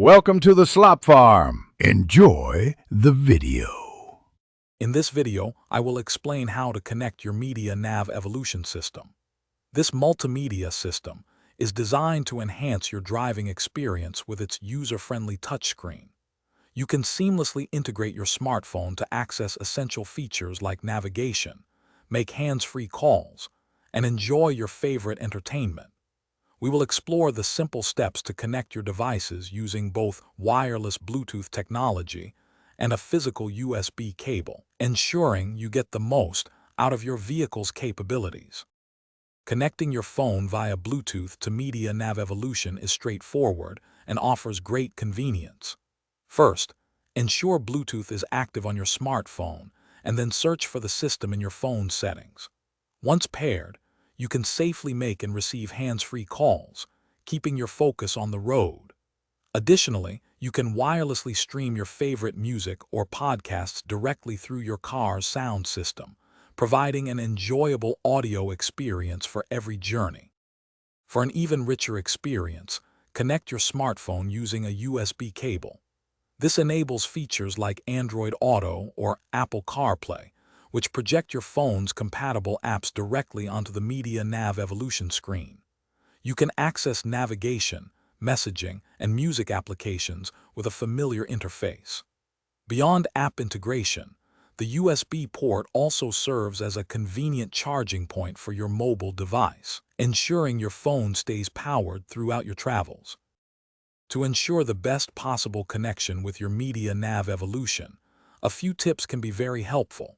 Welcome to the Slop Farm. Enjoy the video. In this video, I will explain how to connect your Media Nav Evolution system. This multimedia system is designed to enhance your driving experience with its user-friendly touchscreen. You can seamlessly integrate your smartphone to access essential features like navigation, make hands-free calls, and enjoy your favorite entertainment. We will explore the simple steps to connect your devices using both wireless Bluetooth technology and a physical USB cable, ensuring you get the most out of your vehicle's capabilities. Connecting your phone via Bluetooth to Media Nav Evolution is straightforward and offers great convenience. First, ensure Bluetooth is active on your smartphone and then search for the system in your phone's settings. Once paired, you can safely make and receive hands-free calls, keeping your focus on the road. Additionally, you can wirelessly stream your favorite music or podcasts directly through your car's sound system, providing an enjoyable audio experience for every journey. For an even richer experience, connect your smartphone using a USB cable. This enables features like Android Auto or Apple CarPlay, which project your phone's compatible apps directly onto the Media Nav Evolution screen. You can access navigation, messaging, and music applications with a familiar interface. Beyond app integration, the USB port also serves as a convenient charging point for your mobile device, ensuring your phone stays powered throughout your travels. To ensure the best possible connection with your Media Nav Evolution, a few tips can be very helpful.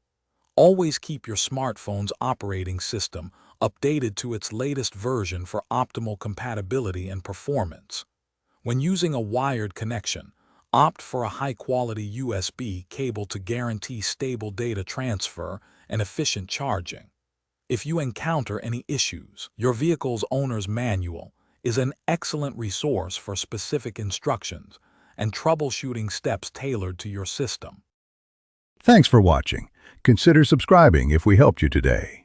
Always keep your smartphone's operating system updated to its latest version for optimal compatibility and performance. When using a wired connection, opt for a high-quality USB cable to guarantee stable data transfer and efficient charging. If you encounter any issues, your vehicle's owner's manual is an excellent resource for specific instructions and troubleshooting steps tailored to your system. Thanks for watching. Consider subscribing if we helped you today.